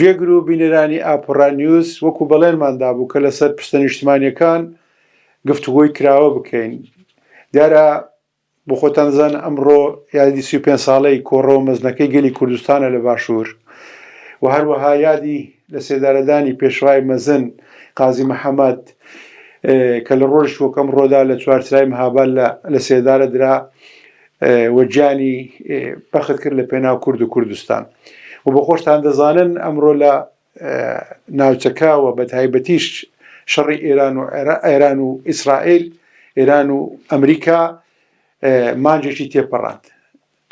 ژێگر و بینەرانی ئاپۆڕا نیوز وەکو بەڵێنماندا بوو کە لەسەر پشتە نیشتیمانیەکان گفتوگۆی کراوە بکەین. دیارە بۆ خۆتان زان ئەمڕۆ یادی 35 ساڵەی کۆڕەوە مەزنەکەی گەلی کوردستانە لە باشوور و هەروەها یادی لە سێدارەدانی پێشوای مەزن قازی محەممەد کە لە ڕۆژ وەکەم ڕۆدا لە چوارچرای مهاباد لە سێدارە درا وەجیانی بەخت کرد لە پێناو کورد و کوردستان. و بۆ خۆشتان دەزانن ئەمڕۆ لە ناوچەکەوە بە تایبەتیش شەڕی ئێران و ئیسرائیل، ئێران و ئەمریکا مانجێکی تێپەڕاند.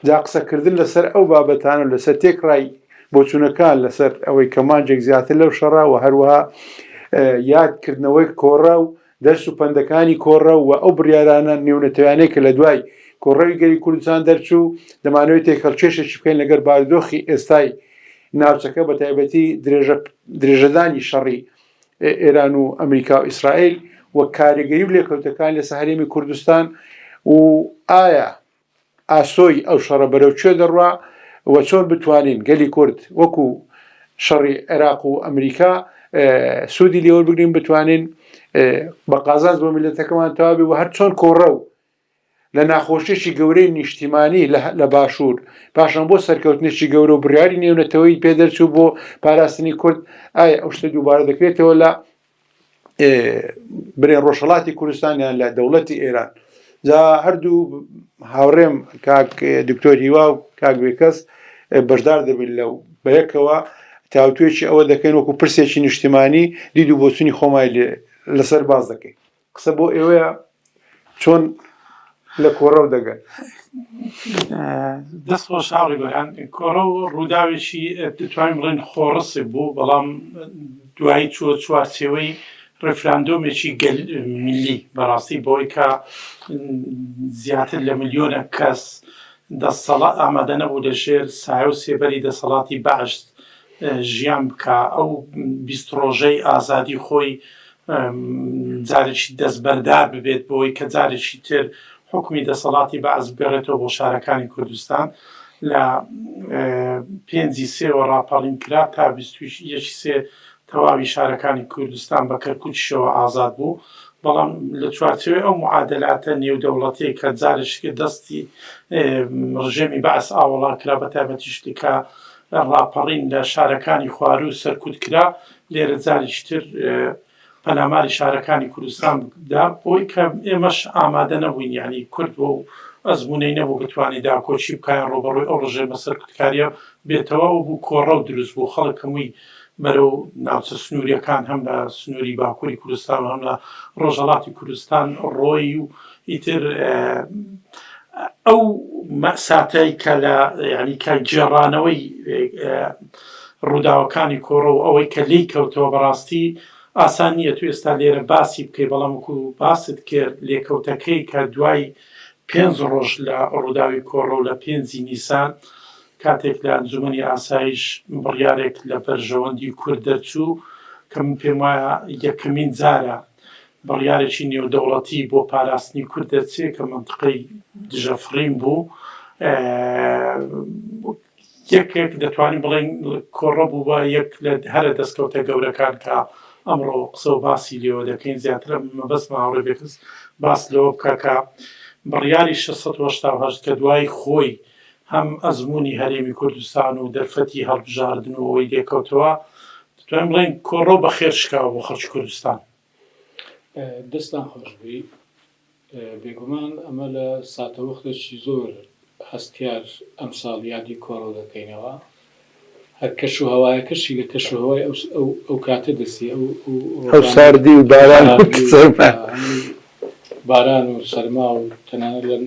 جا قسەکردن لەسەر ئەو بابەتانە و لەسەر تێکڕای بۆچوونەکان لەسەر ئەوەی کە مانجێک زیاتر لەو شەڕا و هەروەها یادکردنەوەی کۆڕە و دەرس و پەندەکانی کۆڕە و ئەو بڕیارانە نێونەتەوانەی کە لە دوای کۆڕەوی گەلی کوردستان دەرچوو دەمانەوێت تێکەڵکێشێکی بکەین لەگەر بارودۆخی ئێستای ناوچەکە بە تایبەتی درێژەدانی شەڕی ئێران و ئەمریکا و ئیسرائیل و کاریگەری و لێکەوتەکان لە سەحرێمی کوردستان و ئایا ئاسۆی ئەو شەڕە بەرەو کوێ دەڕوا و چۆن بتوانین گەلی کورد وەکو شەڕی عێراق و ئەمریکا سوودی لێوە بگرین، بتوانین بە قازانج بۆ میلەتەکەمان تەواو و هەر چۆن کۆڕە و لە ناخۆشیێکی گەورەی نیشتیمانی لە باشوور پاشان بۆ سەرکەوتنێکی گەورە و بڕیاری نێونەتەوەی پێدەرچوو بۆ پاراستنی کورد، ئایا ئەو شتە دووبارە دەکرێتەوە لە برێن ڕۆژهەڵاتی کوردستانیان لە دەوڵەتی ئێران. جا هەردوو هاوڕێم کاک دکتۆر هیوا و کاک بێکەس بەشدار دەبین لەو بەیەکەوە تاوتوێکی ئەوە دەکەین وەکو پرسێکی نیشتیمانی دید و بۆچوونی خۆمای لەسەر باز دەکەین. قسە بۆ ئێوەیە چۆن لە کۆڕەو دەگەن. دەست بۆ شاڵی بەیان کۆڕە و ڕووداوێکی دەتوانین بڵێن خۆڕسی بوو، بەڵام دوایی چوە چوارچێوەی ڕێفراندۆمێکی میلی بەڕاستی بۆی کە زیاتر لە ملیۆنە کەس دەسەڵات ئامادە نەبوو لەژێر سایە و سێبەری دەسەڵاتی بەعش ژیان بکە ئەو 20 ڕۆژەی ئازادی خۆی جارێکی دەستبەردار ببێت بۆی کە جارێکی تر حکمی دەسەڵاتی بەعز بگەڕێتەوە بۆ شارەکانی کوردستان. لە 5 سێوە ڕاپەڵین کرا تا 23 تەواوی شارەکانی کوردستان بە کەرکووکیشەوە ئازاد بوو، بەڵام لە چوارچێوەی ئەو معادلاتە نێودەوڵەتەیە کە جارێکی دەستی ڕژێمی بەعس ئاوەڵا کرا بە تایبەتی شتێکە ڕاپەڕین لە شارەکانی خوار و سەرکوت کرا، لێرە جارێکی تر پەلاماری شارەکانی کوردستان دا بۆی کە ئێمەش ئامادە نەبووین، یعنی کورد بۆ ئەزمونەی نەبوو بتوانانی داکۆچی بکایان ڕۆبەڕۆی ئەو ڕژێمە سەرکوتکاریە بێتەوە و بوو کۆڕە و دروست بوو خەڵک هەمووی بەرەو ناوچە سنووریەکان هەم لە سنووری باکووری کوردستان و هەم لە ڕۆژهەڵاتی کوردستان ڕۆی و ئیتر ئەو مەساتەی کە لە ینی کە گێڕانەوەی ڕووداوەکانی کۆڕە و ئەوەی کە لی کەوتەوە بەڕاستی ئاسان نییە تو ئێستا لێرە باسی بکەی، بەڵام وەکو باست کرد لێکەوتەکەی کە دوای 5 ڕۆژ لە ڕووداوی کۆڕە و لە 5 نیسان کاتێک لە ئەنجومەنی ئاسایش بڕیارێک لە بەرژەوەندی کورد دەرچوو کە من پێم وایە یەکەمین جارە بڕیارێکی نێودەوڵەتی بۆ پاراستنی کورد دەرچێت کە منتقەی دژەفڕین بوو. یەکێک دەتوانین بڵێن کۆڕە بوو بە یەک لە هەرە دەستکەوتە گەورەکان کە ئەمڕۆ قسە و باسی لێوە دەکەین. زیاترە مەبەستمە هاوڕێ بێکەس باس لەوە بکە کە بڕیاری 688 کە دوای خۆی هەم ئەزمموی هەرێمی کوردستان و دەرفەتی هەڵبژاردن و ئەوەی دێکەوتەوە دەتوانین بڵێن کۆڕە بەخێر شکاوە بۆ خەڵکی کوردستان. دەستان خۆشبووی بێگومان ئەمە لە ساتە وەختێکی زۆر هەستیار ئەمساڵ یادی کۆڕە دەکەینەوە. هەر کەش و هەوایەکەشی لە کەش و هەوای ئەو کاتە دەسی ئەو ساردی و باران و سەرما و تەنانەت لە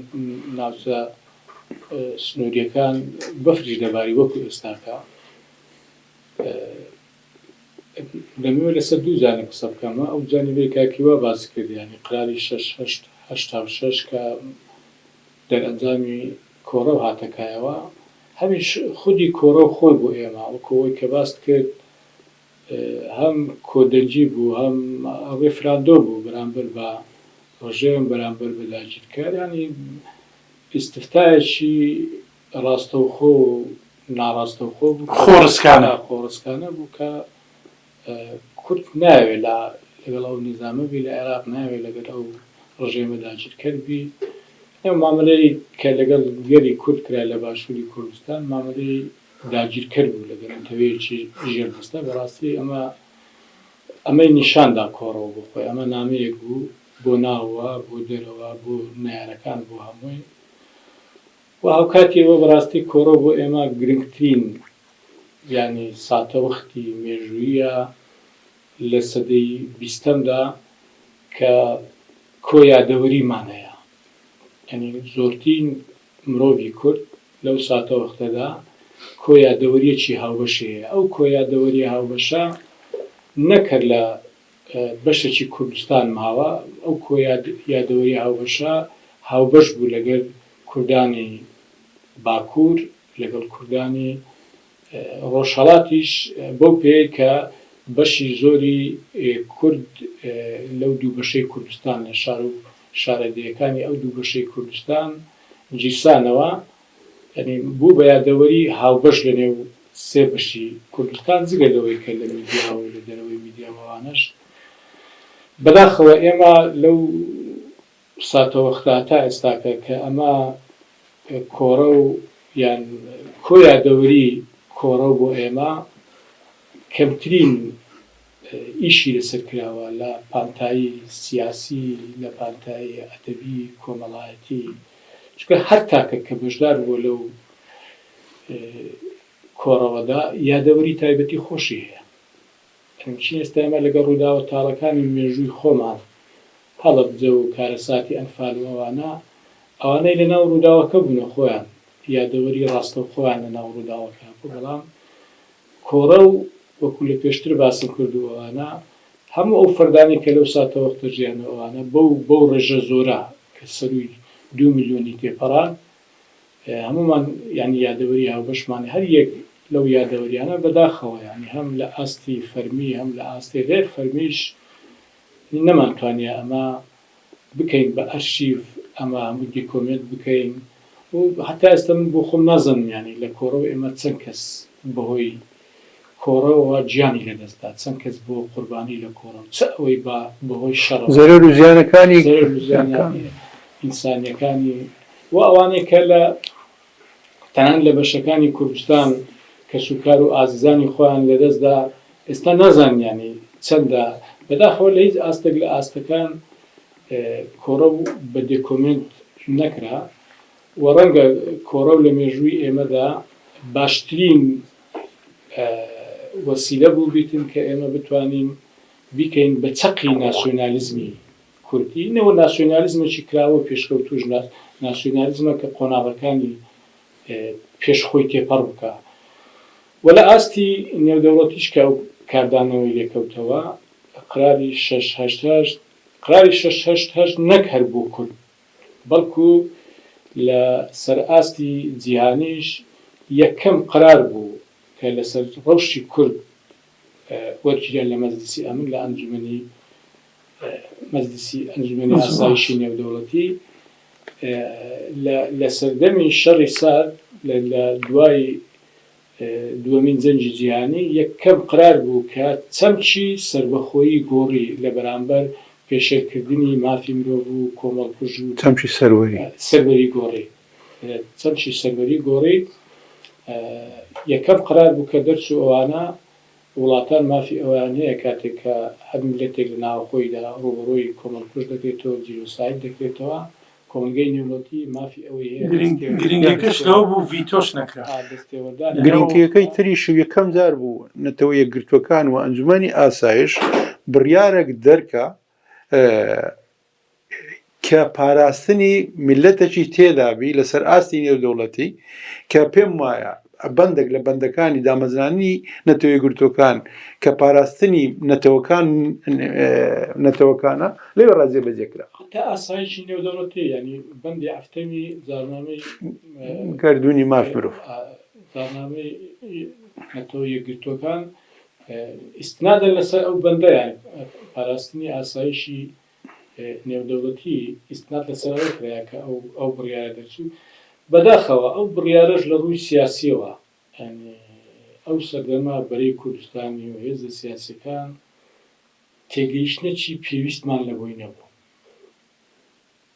ناوچە سنووریەکان بەفریش دەباری وەکو ئێستاکە. لەمەوە لەسەر دوو جانێک قسە بکەمە. ئەو جانیبەی کاکیوا باسی کردیانی قرالی 686 کە دەرئەنجامی کۆڕە و هاتەکایەوە هەمیش خودی کۆڕە و خۆی بۆ ئێمە وەکەوەی کە باست کرد هەم کۆدەنجی بوو هەم ڕێفراندۆ بوو بەرامبەر بە ڕژێم بەرامبەر بە داگیرکار، ینی ئیستفتایەکی ڕاستەوخۆ و ناڕاستەوخۆ بوو خۆڕسکانە بوو کە کورد ناوێت لەگەڵ ئەو نیزامە بی لە عێراق ناوێت لەگەڵ ئەو ڕژێمە داگیرکەر بی ئەو مامەلەی کە لەگەڵ گەری کورد کرا لە باشووری کوردستان مامەلەی داگیرکەر بوو لە گەرانتەوەیەکی ژێربەستە بەڕاستی ئەمەی نیشاندا کۆڕەوە بۆ خۆی ئەمە نامەیەک بوو بۆ ناوە بۆ دەرەوە بۆ نایارەکان بۆ هەمووی و هاوکاتیەوە بەڕاستی کۆڕە بۆ ئێمە گرنگترین یعنی ساتەوەختی مێژوویە لە سەدەی بیستەمدا کە کۆیادەوەریمان هەیە یعنی زۆرترین مرۆڤی کورد لەو ساتەوەختەدا کۆیادەوەریەکی هاوبەشەیە ئەو کۆیادەوەری هاوبەشە نەکرد لە بەشێکی کوردستان ماوە ئەو کۆیادەوەری هاوبەشە هاوبەش بوو لەگەڵ کوردانی باکوور لەگەڵ کوردانی ڕۆژهەڵاتیش بەو پێی کە بەشی زۆری کورد لەو دوو بەشەی کوردستان لە شار و شارەدەیەکانی ئەو دوو بەشەی کوردستان گیرسانەوە یعنی بوو بە یادەوەری هاوبەش لە نێو سێ بەشی کوردستان جگەلەوەی کە لە میدیاوە لە دەرەوەی میدیاوانش بەداخەوە ئێمە لەو ساتەوەختا تا ئێستاکە کە ئەمە کۆڕە و یان کۆیادەوەری کۆڕە بۆ ئێمە کەمترین ئیشی لەسەر کراوە لە پانتایی سیاسی لە پانتایی ئەدەبی کۆمەڵایەتی چونکە هەر تاکە کە بەشدار بووە لەو کۆڕەوەدا یادەوەری تایبەتی خۆشی هەیە چین ئێستا ئێمە لەگەڵ ڕووداوە تاڵەکانی مێژووی خۆمان هەڵەبجە و کارەساتی ئەنفال و ئەوانەی لەناو ڕووداوەکە بوونە خۆیان یادەوەری ڕاستەوخۆیان لەناو ڕووداوەکە بەڵام کۆڕە و وەکو لە پێشتر باسم کردووەوانە هەموو ئەو فەردانی کە لەو ساتەوەختە ژیانەوەوانە بەو ڕێژە زۆرە کە سەروی 2 ملیۆنی تێپەڕان هەمومان یعنی یادەوەری هاوبەشمان هەر یەک لەو یادەوەریانە بەداخەوە ینی هەم لە ئاستی فەرمی هەم لە ئاستی غێر فەرمیش نەمانتوانێت ئەمە بکەین بە ئەرشیڤ ئەمە هەموو دیکۆمنت بکەین و هەتا ئێستا من بۆ خۆم نازانم ینی لە کۆڕەوە ئێمە چەند کەس بەهۆی کۆڕەوە گیانی لەدەستدا چەند کەس بۆ قوربانی لە کۆڕەوە چ ئەوەی بەهۆی شەڕ زەرەر و زیانەکانی ئینسانیەکانی و ئەوانەی کە لە تەنانەت لە بەشەکانی کوردستان کە سوکار و ئازیزانی خۆیان لەدەستدا ئێستا نازانیانی چەندە بەداخەوە لە هیچ ئاستێک لە ئاستەکان کۆڕە بە دێکۆمنت نەکرا و ڕەنگە کۆڕە لە مێژووی ئێمەدا باشترین وەسیلە بوو بیتن کە ئێمە بتوانین بیکەین بە چەقی ناسیۆنالیزمی کوردی نەوە ناسیۆنالیزمێکی کراوە پێشکەوتوش ناسیۆنالیزمە کە قۆناغەکانی پێشخۆی تێپەڕ بکە و لە ئاستی نێودەوڵەتیش کە ئەو کاردانەوەی لێکەوتەوە قراری 688 نەک هەر بۆ کورد بەڵکو لە سەر ئاستی جیهانیش یەکەم قرار بوو کە لەسەر ڕەوشی کورد وەرگیران لە مەجلیسی ئەمن لە ئەنجومەنی ئاسایشی نێودەوڵەتی لە سەردەمی شەڕی سارد لە دوای دووەمین جەنگی جیهانی یەکەم قرار بوو کە چەمکی سربەخۆیی گۆڕی لە بەرامبەر پێشێرکردنی مافی مرۆڤ و کۆمەڵکوژ و چەمکی سەروەری گۆڕی چەمکی سەروەری گۆڕی یەکەم قرار بوو کە دەرچوو ئەوانە وڵاتان مافی ئەوان هەیە کاتێک کە هەر میلەتێک لە ناوخۆیدا ڕوبەڕۆی کۆمەڵکوژ دەکرێتەوە جیرۆساید دەکرێتەوە کۆمەلگەی نێودەوڵەتی مافی ئەوەی هەیە گرنگەکەش لەوە بوو ڤیتۆش نەکرا گرنگیەکەی تریش و یەکەم جار بوو نەتەوە یەکگرتوەکان و ئەنجومەنی ئاسایش بڕیارێک دەرکە کە پاراستنی میلەتێکی تێدابی لەسەر ئاستی نێودەوڵەتی کە پێم وایە بەندێک لە بەندەکانی دامەزرانی نەتەوە یەکگرتوەکان کە پاراستنی نەتەوەکانە لێوە ڕازێ بەجێکرا تا ئاسایشی نێودەوڵەتی ینی بەندی ئەفتەمی زارنامەی گەردوونی مافی مرۆڤ زارنامەی نەتەوە یەکگرتوەکان ئیستنادە لەسەر ئەو بەندە یان پاراستنی ئاسایشی نێودەوڵەتی ئیستناد لەسەر ئەو کرایە کە ئەو بڕیارە دەرچوو بەداخەوە ئەو بڕیارەش لە ڕووی سیاسیەوە ینی ئەو سەردەما بەرەی کوردستانی و هێزە سیاسیەکان تێگەیشتنێکی پێویستمان لە بۆی نەبوو.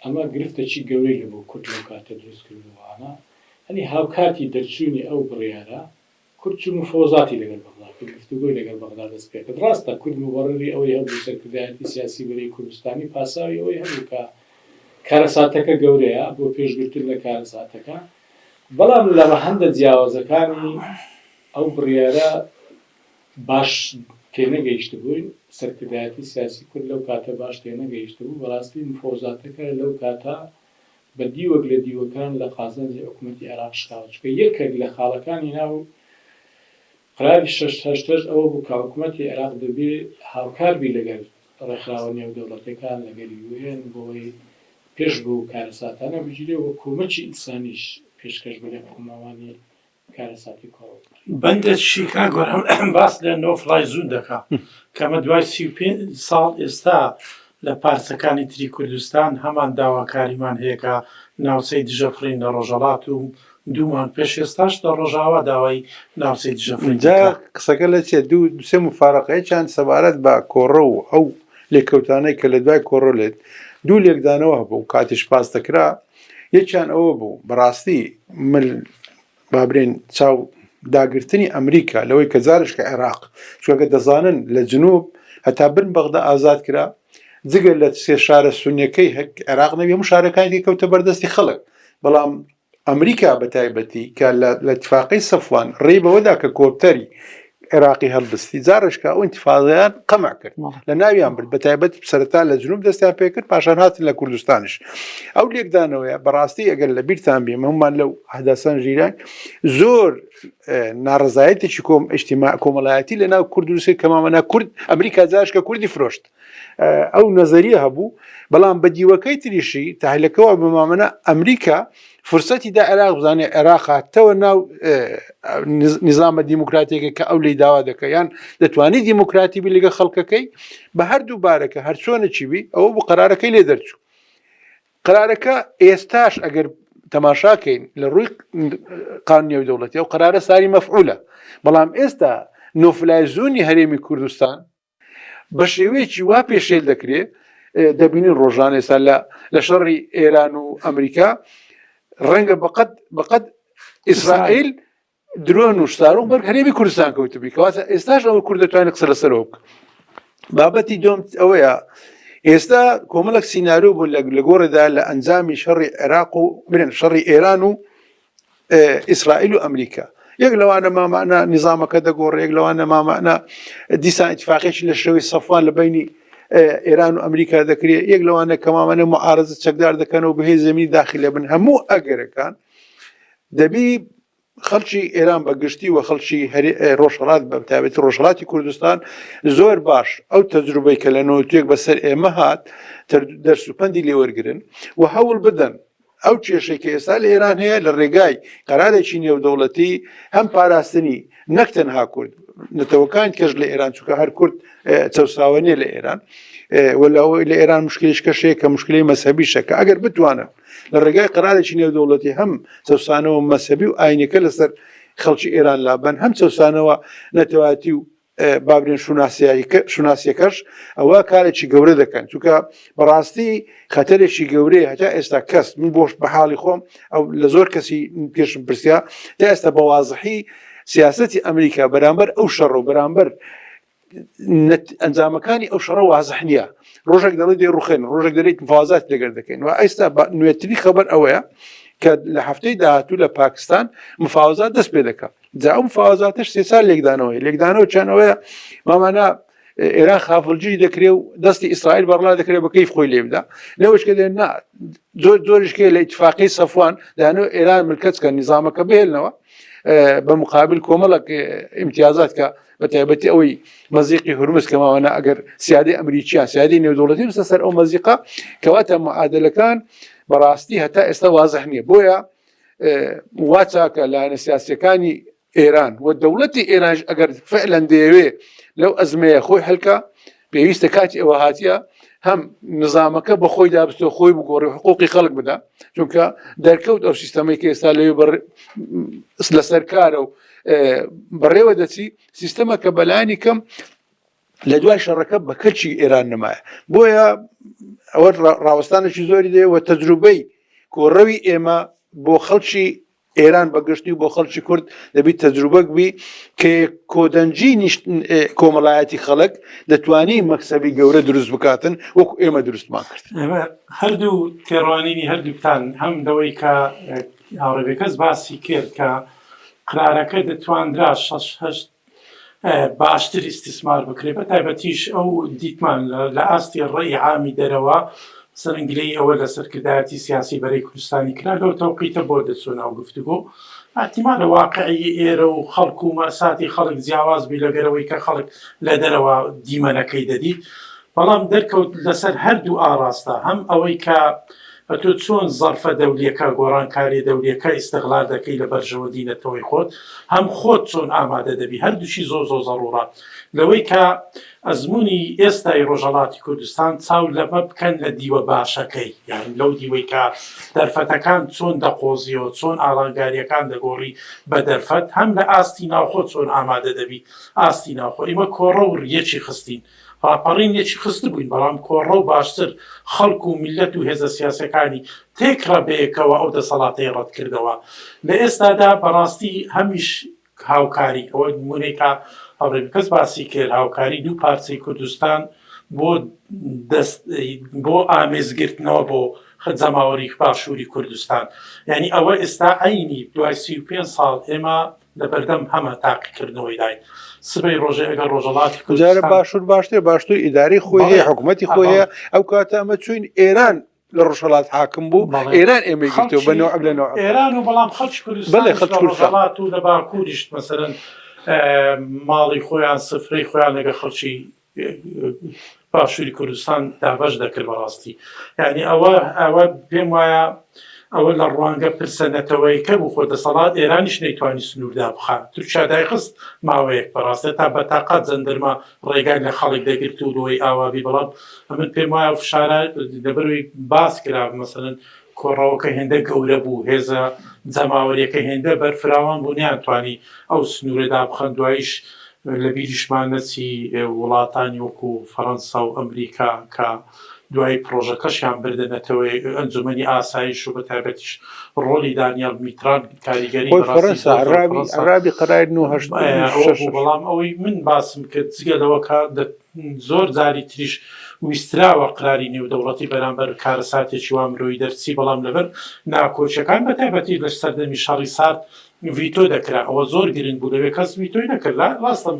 ئەمە گرفتێکی گەورەی لەبوو کورد لەو کاتە دروستکردووانە، ئەنی هاوکاتی دەرچوونی ئەو بڕیارە کورد چوو مفۆزاتی لەگەڵ بەغدا کرد، گفتوگۆی لەگەڵ بەغدا دەست پێ کرد. ڕاستە کورد مبەڕری ئەوەی هەبوو سەرکردایەتی سیاسی بەرەی کوردستانی پاساوی ئەوەی هەبوو کە کارەساتەکە گەورەیە بۆ پێشگرتن لە کارەساتەکە، بەڵام لە هەندە جیاوازەکانی ئەو بڕیارە باش تێنەگەیشت بووین. سەرکردایەتی سیاسی کورد لەو کاتە باش تێنەگەیشت بوو، بەڕاستی مفۆزاتەکە لەو کاتە بە دیوەک لە دیوەکان لە قازانجی حکوومەتی عێراق شکاوە، چونکە یەکێک لە خاڵەکانی ناو قراری 688 ئەوە بوو کە حکوومەتی عێراق دەبێ هاوکار بی لەگەڵ ڕێکخراوە نێودەوڵەتیەکان لەگەڵ UN بۆی پێش بوو کارەساتانە بگیرێ و کۆمەکی ئینسانیش پێشکەش بە حکوماوانی کارەساتی کۆڕ. بەندە شیکاگۆ باس لە نۆفڵای زوون دەکا کەمە دوای 35 ساڵ ئێستا لە پارچەکانی تری کوردستان هەمان داواکاریمان هەیەکە ناوچەی دژەفرین لە ڕۆژهەڵات و دوومان پێش ئێستاش لە ڕۆژاوا داوای ناوچەی دژەفرین. جا قسەکە لە چێ دوو سێ مفارەقەیەکیان سەبارەت بە کۆڕە و ئەو لێکەوتانەی کە لە دوای کۆڕە لێت دوو لێکدانەوە هەبوو کاتیش پاس دەکرا. یەکیان ئەوە بوو بەڕاستی بابرێن چاو داگرتنی ئەمریکا لەوەی کە جارش کە عێراق چوەکە دەزانن لە جنوب هەتا برن بەغدا ئازاد کرا، جگە لە سێ شارە سونیەکەی عێراق نەبێ هەموو شارەکانی کەوتە بەردەستی خەڵک. بەڵام ئەمریکا بە تایبەتی کە لە اتفاقی سەفوان ڕێی بەوەدا کە کۆپتەری عێراقی هەڵدەستی جارشکە ئەو ئینتیفاضەیان قەمع کرد لە ناویان برد، بە تایبەت سەرەتا لە جنوب دەستیان پێ کرد، پاشان هاتن لە کوردستانش. ئەو لێکدانەوەیە بەڕاستی ئەگەر لە بیرتان بێ هەمومان لەو ئەحداسان ژیران زۆر ناڕزایەتێکی کۆمەڵایەتی لە ناو کورد و کەمامەنا کورد ئەمریکا جارشکە کوردی فرۆشت. ئەو نەزەریە هەبوو، بەڵام بە دیوەکەی تریشی تاهیلەکەەوە بمامەنە ئەمریکا فرسەتی دا عێراق بزانێ عێراق هاتەوە ناو نظامە دیموکراتیەکە کە ئەو لی داوا دەکە یان دەتوانێت دیموکراتی بی لەگە خەڵکەکەی بە هەردوو بارەکە هەر چۆنەچی بی ئەوە بۆ قەرارەکەی لێ دەرچوو. قەرارەکە ئێستاش ئەگەر تەماشاکەین لە ڕووی قانون نێودەوڵەتی ئەو قەرارە ساری مەفعولە، بەڵام ئێستا نۆفلای زوونی هەرێمی کوردستان بە شێوەیەکی وا پێشێل دەکرێت. دەبینین ڕۆژان ئێستا لە شەڕی ئێران و ئەمریکا ڕەنگە بەقەت ئیسرائیل درۆن و شتارۆ بەر هەرێمی کوردستان کەوتبی کەواتە ئێستاش ئەوە کورد دەتوانێت قسە لەسەرەوە بکە. بابەتی دوم ئەوەیە ئێستا کۆمەڵک سینارۆ بوو لە گۆڕێدا لە ئەنجامی شەڕی عێراق و شەڕی ئێران و ئیسرائیل و ئەمریکا. یەک لەوانە مامانە نظامەکە دەگۆڕێ، یەک لەوانە مامانە دیسان ئیتفاقێکی لە شەوەی سەفوان لە بینی ئێران و ئەمریکا دەکرێت، یەک لەوانە کەمامەنە معارەزە چەکدار دەکەنەوە بەهێز زەمینی داخلە بن. هەموو ئەگەرەکان دەبی خەڵکی ئێران بەگشتی و خەڵکی ڕۆژهەڵات بە تایبەتی ڕۆژهەڵاتی کوردستان زۆر باش ئەو تەجروبەی کە لە نۆتوێک بەسەر ئێمە هات دەرسوپەندی لێوەرگرن و هەوڵ بدەن ئەو کێشەی کە ئێستا لە ئێران هەیە لە ڕێگای قەرارێکی نێودەوڵەتی هەم پاراستنی نەک تەنها کورد نەتەوەکان کەش لە ئێران چونکە هەر کورد چەساوەنیە لە ئێران وەلاەوەی لە ئێران مشکلیش کەشەیە کە مشکلی مەسەبی شەکە ئەگەر بتوانن لە ڕێگای قەرارێکی نێودەوڵەتی هەم چەسانەوە مەسەبی و ئاینەکە لەسەر خەڵکی ئێران لابن هەم چەسانەوە نەتەواتی و بابرێن شوناسیەکەش ئەوە کارێکی گەورە دەکەن چونکە بەڕاستی خەتەرێکی گەورەیە هەتا ئێستا کەس من بۆش بە حاڵی خۆم ئەو لە زۆر کەسی پێشم پرسییا تا ئێستا بە وازحی سیاسەتی ئەمریکا بەرامبەر ئەو شەڕ و بەرامبەر ئەنجامەکانی ئەو شەڕە وازح نییە. ڕۆژێک دەڵێت دێ ڕوخێن، ڕۆژێک دەرێت مفاوزات لەگەر دەکەین و ئێستا نوێتری خەبەر ئەوەیە کە لە هەفتەی داهاتوو لە پاکستان مفاوزات دەست پێ دەکات. جا ئەو مفاوزاتش 3 سال لێکدانەوە چەندەوەیە مامانە ئێران خافڵجی دەکرێت و دەستی ئیسرائیل بەڕڵا دەکرێت بە کەیف خۆی لێ بدا لەوەشکە دێن زۆریشکێ لە ئیتفاقی سەفوان دانەوە ئێران ملکەچکە نیزامەکە بهێلنەوە بە مقابل کۆمەڵک امتیازات کە بە تایبەتی ئەوەی مەزیقی هورمز کەماوەنا ئەگەر سیادی ئەمریکیان سیادی نێودەوڵەتی بستە سەر ئەو مەزیقا کەواتە معادلەکان بەڕاستی هەتا ئێستا وازح نییە. بۆیە وا چاکە لایەنە سیاسیەکانی ئێران و دەوڵەتی ئێرانش ئەگەر فعلەن دەیەوێ لەو ئەزمەیە خۆی هەلکە پێویستە کاتی ئەوە هاتیە هەم نظامەکە بە خۆی دابستۆ خۆی بگۆڕی حقوقی خەڵک بدا چونکە دەرکەوت ئەو سیستەمەی کە ئێستا لەوێ لەسەر کارە و بەڕێوە دەچی سیستەمەکە بەلایانی کەم لە دوای شەڕەکە بە کەلکی ئێران نمایە بۆیە ئەوە ڕاوەستانێکی زۆری دێوە تەجروبەی کۆڕەوی ئێمە بۆ خەڵکی ئێران بەگشتی و بۆ خەڵکی کورد دەبیت تەجروبەک بی کە کۆدەنجی کۆمەڵایەتی خەڵک دەتوانی مەکسەبی گەورە دروست بکاتن وەکو ئێمە دروستمان کرد هەردوو تێڕوانینی هەردووتان هەم دەوەی کە هاوڕێبێکەس باسی کرد کە قرارەکە دەتواندرا 6 باشتر ئیستیسمار بکرێت بە تایبەتیش ئەو دیتمان لە ئاستی ڕێی عامی دەرەوە سەرنگلەی ئەوە لە سەرکردایەتی سیاسی بەرەی کوردستانی کرا لەو تەوقیتە بۆ دەچۆ ناو گفتوگۆ احتیمالە واقعی ئێرە و خەڵک و مەساتی خەڵک جیاواز بی لەگەرەوەی کە خەڵک لە دەرەوە دیمەنەکەی دەدیت بەڵام دەرکەوت لەسەر هەردوو ئاڕاستە هەم ئەوەی کە تۆ چۆن زەرفە دەولیەکە گۆڕانکاری دەولیەکە ئیستیغلال دەکەی لە بەرژەوە دینەتەوەی خۆت هەم خۆت چۆن ئامادە دەبی هەردووشی زۆر زەڕوڕە لەوەی کە ئەزمموی ئێستای ڕۆژهەڵاتی کوردستان چاو لەمە بکەن لە دیوە باشەکەی یان لەو دیوەی کە دەرفەتەکان چۆن دەقۆزیەوە چۆن ئاڵنگاریەکان دەگۆڕی بە دەرفەت هەم لە ئاستی ناوخۆ چۆن ئامادە دەبی ئاستی ناوخۆ ئێمە کۆڕە و ڕیەکی خستین ڕاپەڕین یەکی خست بووین بەڵام کۆڕە و باشتر خەڵک و میلەت و هێزە سیاسەکانی تێکڕە بەیەکەوە ئەو دەسەڵاتەی ڕەت کردەوە لە ئێستادا بەڕاستی هەمیش هاوکاری ئەوە نمونەیەکە هەڵێکەس باسی کرد هاوکاری دوو پارچەی کوردستان بۆ ئامێزگرتنەوە بۆ جەماوەری باشووری کوردستان یعنی ئەوە ئێستا عینی دوای 35 ساڵ ئێمە لە بەردەم هەمە تاقیکردنەوەی داین سبەی ڕۆژێ ئەگەر ڕۆژهەڵاتی کوردستان باشوور باشتر باشتر ئیداری خۆی هەیە حکوومەتی خۆی هەیە ئەو کاتە ئەمە چوین ئێران لە ڕۆژهەڵات حاکم بوو ئێران ئێمە گرتەوە بە نەوع لە نەوع ئێران و بەڵام خەڵکی کوردستان ڕۆژهەڵات و لە باکووریش مەسەرەن ماڵی خۆیان سفرەی خۆیان لەگە خەڵکی باشووری کوردستان دابەش دەکرد بەڕاستی یعنی ئەوە پێم وایە ئەوە لە ڕوانگە پرسەنەتەوەیکە بوو خۆ دەسەڵات ئێرانیش نەیتوانی سنووردا بخات تورکیا خست ماوەیەک بەڕاستە تا بە تاقات زەندەرما ڕێگای لە خەڵک دەگرت و دۆی ئاوابی بەڵام ئەمن پێم وایە فشارە لەبەروی باس کرا مەسەرەن کۆڕەوەکە هێندە گەورە بوو هێزە جەماوەریەکە هێندە بەرفراوان بوو نیانتوانی ئەو سنوورەدا بخەن دواییش لە بیریشمان نەچی وڵاتانی وەکو فەڕەنسا و ئەمریکا کە دوای پرۆژەکەشیان بردنەتەوەی ئەنجومەنی ئاسایش و بە تایبەتیش ڕۆلی دانیال میتران کاریگەری عرابی قەرای 1970 بەڵام ئەوەی من باسم کرد جگەلەوە کە زۆر جاری تریش ویستراوە قراری نێودەوڵەتی بەرامبەر کارەساتێکی وا مرۆیی دەرچی بەڵام لەبەر ناکۆچەکان بە تایبەتی لە سەردەمی شەڕی سارد ڤیتۆ دەکرا ئەوە زۆر گرنگ بوو لەوێ کەس ڤیتۆی نەکرد ڕاستم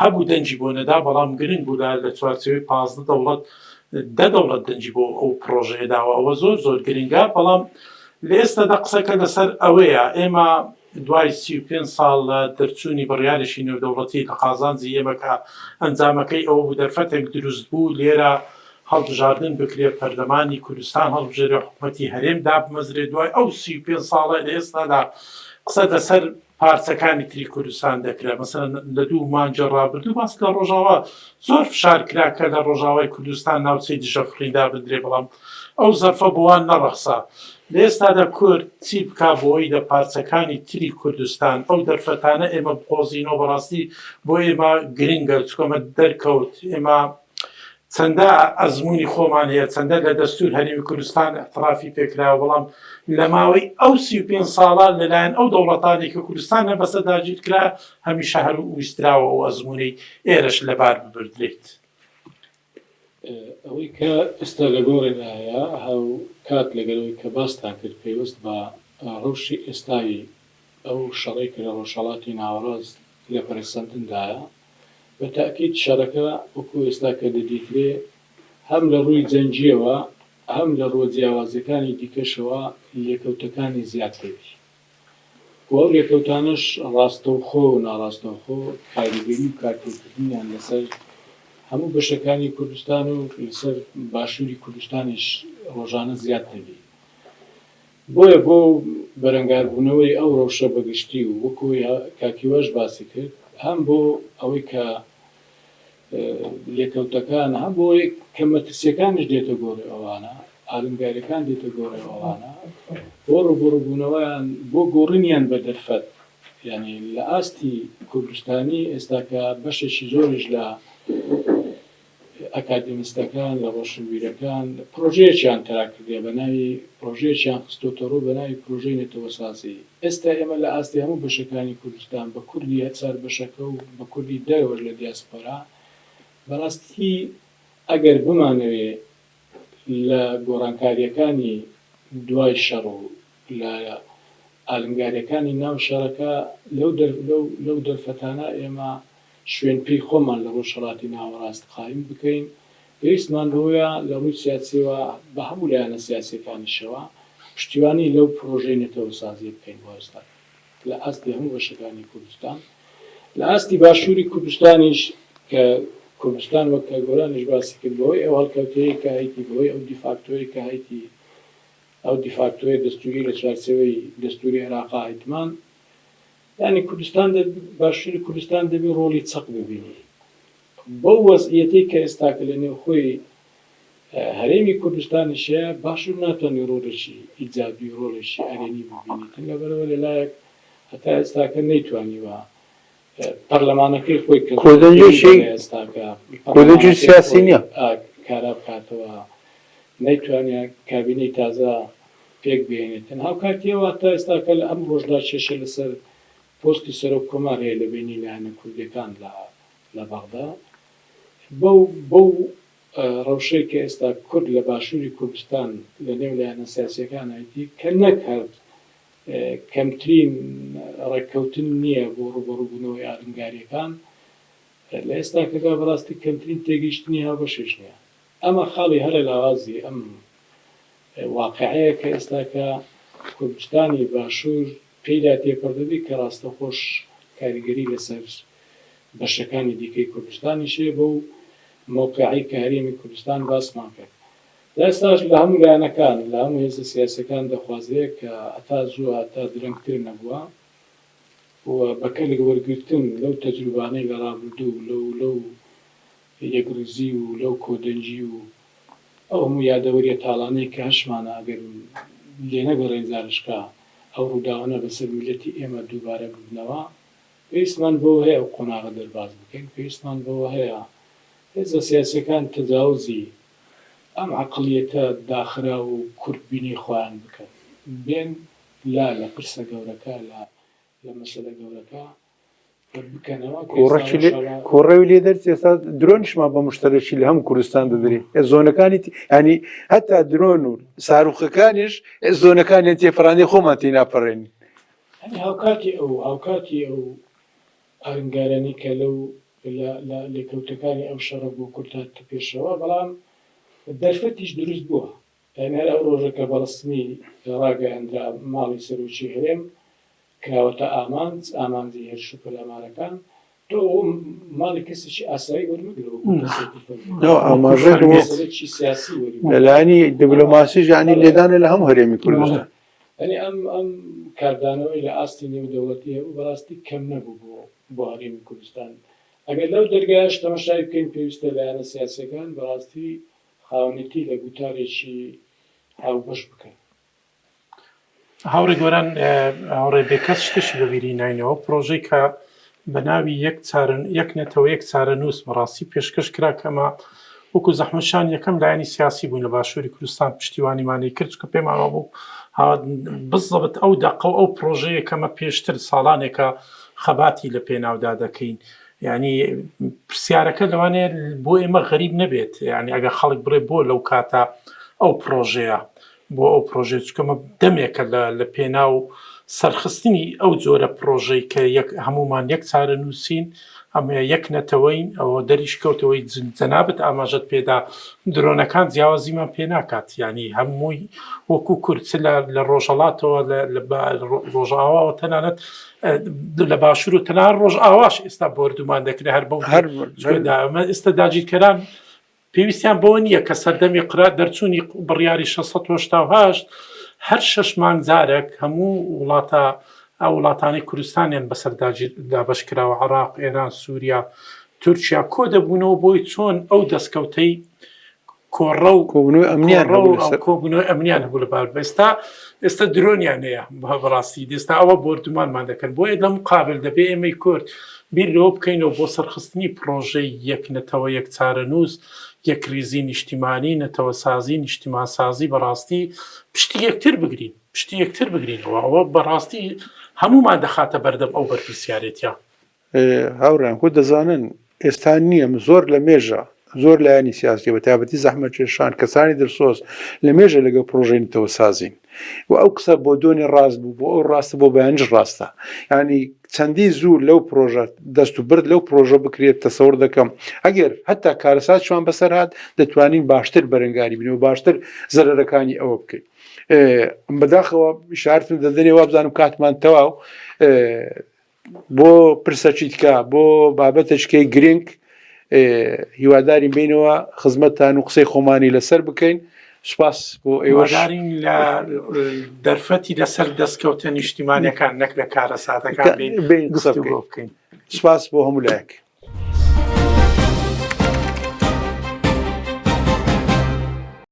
هەبوو دەنجی بۆ نەدا بەڵام گرنگ بوو لە چوارچێوەی 15 دەوڵەت دەوڵەت دەنجی بۆ ئەو پرۆژەیەداوە ئەوە زۆر گرنگە بەڵام لە ئێستادا قسەکە لەسەر ئەوەیە ئێمە دوای 35 ساڵ لە دەرچوونی بڕیارێکی نێودەوڵەتی لە قازانجی ئێمەکە ئەنجامەکەی ئەوە بوو دەرفەتێک دروست بوو لێرە هەڵبژاردن بکرێت پەرلەمانی کوردستان هەڵبژێرێ حکوومەتی هەرێمدا بمەزرێ دوای ئەو 35 ساڵە لە ئێستادا قسە لەسەر پارچەکانی تری کوردستان دەکرێت مەسەرەن لە دوو مانجە ڕابردوو باس لە ڕۆژاوا زۆر فشار کرا کە لە ڕۆژاوای کوردستان ناوچەی دژەفڕیندا بدرێ بەڵام ئەو زەرفە بۆوان نەڕەخسا لە ئێستادا کورد چی بکا بۆی لە پارچەکانی تری کوردستان ئەو دەرفەتانە ئێمە بقۆزینەوە بەڕاستی بۆ ئێمە گرنگە چکۆمە دەرکەوت ئێمە چەندە ئەزمموی خۆمان هەیە چەندە لە دەستور هەرێمی کوردستان احترافی پێکراوە بەڵام لە ماوەی ئەو 35 ساڵان لەلایەن ئەو دەوڵەتانی کە کوردستانە بەسە داگیر کرا هەمیشە هەر ویستراوە ئەو ئەزمموی ئێرەش لەبار ببردرێت ئەوەی کە ئێستا لە گۆڕێنایە هەو کات لەگەرەوەی کە باستان کرد پێوەست بە ڕەوشی ئێستایی ئەو شەڕێک لە ڕۆژهەڵاتی ناوەڕاست لە پەرسەندندایە بە تاکید شەڕەکە وەکو ئێستا کە دەدیترێ هەم لە ڕووی جەنجیەوە هەم لە ڕۆ جیاوازەکانی دیکەشەوە لێکەوتەکانی زیاترێتی ئەو لێکەوتانش ڕاستەوخۆ و ناڕاستەوخۆ کاریگەری و کارکردنیان لەسەر هەموو بەشەکانی کوردستان و لەسەر باشووری کوردستانیش ڕۆژانە زیاد دەبی بۆیە بۆ بەرەنگاربوونەوەی ئەو ڕەوشە بەگشتی و وەکو کاکیوەش باسی کرد هەم بۆ ئەوەی کە لێکەوتەکان هەم بۆی کە مەترسیەکانش دێتە گۆڕی ئەوانە ئالنگاریەکان دێتە گۆڕی ئەوانە بۆ ڕوبوونەوەیان بۆ گۆڕینیان بە دەرفەت یعنی لە ئاستی کوردستانی ئێستاکە بەشێکی زۆریش لە ئەکادمیستەکان لە ڕۆشنبیرەکان پرۆژەیەکیان تەراکردێ بە ناوی پرۆژەیەکیان خستۆتە ڕوو بە ناوی پرۆژەی نێتەوەسازی. ئێستا ئێمە لە ئاستی هەموو بەشەکانی کوردستان بە کوردی هەچار بەشەکە و بە کوردی دەرەوەش لە دیاسپۆرا بەڕاستی ئەگەر بمانەوێ لە گۆڕانکاریەکانی دوای شەڕ و لە ئالنگاریەکانی ناو شەڕەکە لەو دەرفەتانە ئێمە شوێن پێی خۆمان لە ڕۆژهەڵاتی ناوەڕاست قایم بکەین. پێویستمان بۆیە لە ڕووی سیاسیەوە بە هەموو لایەنە سیاسیەکانیشەوە پشتیوانی لەو پرۆژەی نێتەوەسازی بکەین بۆ ئێستا لە ئاستی هەموو بەشەکانی کوردستان. لە ئاستی باشووری کوردستانیش کە کوردستان وەک کە گۆرانیش باسی کرد بەوەی ئەو هەڵکەوتەیە کە هەیەی بەوەی ئەو دیفاکتۆی کە هەیەی ئەو دیفاکتۆی دەستوری لە چوارچێوەی دەستوری عێراقا هەیتمان یعنی کوردستان باشووری کوردستان دەبێت ڕۆڵی چەق ببینی بەو وەزعیەتەی کە ئێستاکە لە نێو خۆی هەرێمی کوردستانیشەیە باشوور ناتوانێت ڕۆڵێکی ئیجابی ڕۆڵێکی ئەرێنی ببینیتن لەبەرەوە لەلایەک هەتا ئێستاکە نەیتوانیوە پەرلەمانەکەی خۆی کۆدەنجی سیاسی نییە کارا بکاتەوە نەیتوانێت کابینەی تازە پێک بێنێتن هاوکاتیەوە تا ئێستاکە لە ئەم ڕۆژدا کێشە لەسەر پۆستی سەرۆک کۆمار هەیە لە بینی لایەنە کوردەکان لە بەغدا بەو ڕەوشەی کە ئێستا کورد لە باشووری کوردستان لە نێو لایەنە سیاسیەکان هەیەی کە نەک هەر کەمترین ڕێککەوتن نییە بۆ ڕوبەڕووبوونەوەی ئالنگاریەکان لە ئێستاکەدا بەڕاستی کەمترین تێگەیشتنی هاوبەشێش نییە. ئەمە خاڵی هەرە لاوازی ئەم واقعەیە کە ئێستاکە کوردستانی باشوور پێیدا تێپەردەبی کە ڕاستەخۆش کاریگەری لەسەر بەشەکانی دیکەی کوردستانیشێ بەو موقعی کە هەرێمی کوردستان باسمان کرد. ئێستاش لە هەموو لایەنەکان لە هەموو هێزە سیاسەکان دەخوازێت کە ئەتا زوو تا درەنگتر نەبووە و بەکەلێک وەرگرتن لەو تەجروبانەی لە ڕابردوو لەو یەکروزی و لەو کۆدەنجی و ئەو هەموو یادەوەریە تاڵانەی کە هەشمانە ئەگەر لێ نەگەڕێن زارشکا ئەو ڕووداوانە بەسەر میلەتی ئێمە دووبارە ببنەوە پێویستمان بۆ هەیە و قۆناغە دەرباز بکەین پێویستمان بۆ هەیە هێزە سیاسەکان تەجاوزی ئەم عەقڵیەتە داخرا و کورتبینی خۆیان بکەن بێن لە پرسە گەورەکە لە مەسەلە گەورەکە کۆڕەوی لێ دەرچێت ئێستا درۆنیشمان بە مشتەرەکی لە هەموو کوردستان دەدرێت زۆنەکانی ینی هەتا درۆن و ساروخەکانیش زۆنەکانی تێپەڕاندی خۆمان تێ ناپەڕێن هاوکاتی ئەو ئەنگارانی کە لەو لێکەوتەکانی ئەو شەڕە بۆ کورتات پێشەوە بەڵام دەرفەتیش دروست بووە هەر ئەو ڕۆژەکە بەڕستنی ڕاگەیاندرا ماڵی سەرۆکی هەرێم کراوەتە ئامانجی هێرش و پەلامارەکان تۆ ماڵی کەسێکی ئاسایی وەرمەگرەوە ئاماژەی سیاسی لەلایەنی دیپلۆماسیش یعنی لێدانە لە هەموو هەرێمی کوردستان ئەنی ئەم کاردانەوەی لە ئاستی نێودەوڵەتی هەبوو بەڕاستی کەم نەبوو بۆ هەرێمی کوردستان ئەگەر لەو دەرگایش تەماشای بکەین پێویستە لایەنە سیاسیەکان بەڕاستی خاوەنێتی لە گوتارێکی هاوبەش بکەن. هاوڕێ گۆران هاوڕێ بێکەس شتێکی بەبیری ناینەوە پرۆژەی کە بە ناوی یەک نێتەوە یەک چارەنووس بەڕاستی پێشکەش کرا کەمە وەکو زەحمەتشان یەکەم لایەنی سیاسی بوون لە باشووری کوردستان پشتیوانیمانی کرد کە پێمانەوە بوو بزەبت ئەو دەقە و ئەو پرۆژەیە کەمە پێشتر ساڵانێکە خەباتی لە پێناودا دەکەین یعنی پرسیارەکە لەوانەیە بۆ ئێمە غەریب نەبێت یعنی ئەگە خەڵک بڕێ بۆ لەو کاتە ئەو پرۆژەیە بۆ ئەو پرۆژێ چکەمە دەمێکە لە پێناو سەرخستنی ئەو جۆرە پرۆژەی کە هەمومان یەک چارە نووسین ئەمە یەک نەتەوەین ئەوە دەریش کەوتەوەی جەنابەت ئاماژەت پێدا درۆنەکان جیاوازیمان پێ ناکات ینی هەمووی وەکو کورد لە ڕۆژهەڵاتەوە لە ڕۆژئاواوە تەنانەت لە باشوور و تەنان ڕۆژ ئاواش ئێستا بردومان دەکرێت هەر بەو ئەمە ئێستا داگیرکەران پێویستیان بەوە نییە کە سەردەمی قرات دەرچوونی بڕیاری 688 هەر 6 مانگ جارێک هەموو وڵاتانی کوردستانیان بەسەر دابەشکراوە عێراق، ئێران، سووریا، تورکیا کۆ دەبوونەوە بۆی چۆن ئەو دەستکەوتەی کۆڕە و کۆبوونەوەی ئەمنیان هەبوو لەسەر کۆبوونەوەی ئەمنیان هەبوو لە بار ئێستا درۆنیان هەیە بەڕاستی دەستا ئەوە بردومانمان دەکەن بۆیە لە مقابل دەبێ ئێمەی کورد بیر لەوە بکەینەوە بۆ سەرخستنی پرۆژەی یەکنەتەوە یەک چارەنووس یەک ریزی نیشتیمانی نەتەوە سازی نیشتیمان سازی بەڕاستی پشتی یەکتر بگرینەوە ئەوە بەڕاستی هەمومان دەخاتە بەردەم ئەو بەرپرسیارێتە هاوڕان خۆ دەزانن ئێستا نییە زۆر لە مێژە زۆر لایانی سیاسی بە تایبەتی زەحمەت کێشان کەسانی دەرسۆز لە مێژە لەگە پرۆژەی نەتەوە سازین و ئەو قسە بۆ دۆنی ڕاست بوو بۆ ئەو ڕاستە بۆ بەیانج ڕاستە ینی چەندی زوو لەو پرۆژە دەست و برد لەو پرۆژە بکرێت تەسەور دەکەم ئەگەر هەتا کارەسات شوان بەسەر هات دەتوانین باشتر بەرەنگاری بینەوە باشتر زەرەرەکانی ئەوە بکەین بەداخەوە شارتم دەدەنێ وا بزانم کاتمان تەواو بۆ پرسەچی تکا بۆ بابەتەشکەی گرنگ هیوادارین بینەوە خزمەتتان و قسەی خۆمانی لەسەر بکەین سوپاس بۆ ئێوەدارین لە دەرفەتی لەسەر دەستکەوتە نیشتیمانیەکان نەک لە کارەساتەکان بین قسە بکەین سوپاس بۆ هەموو لایەک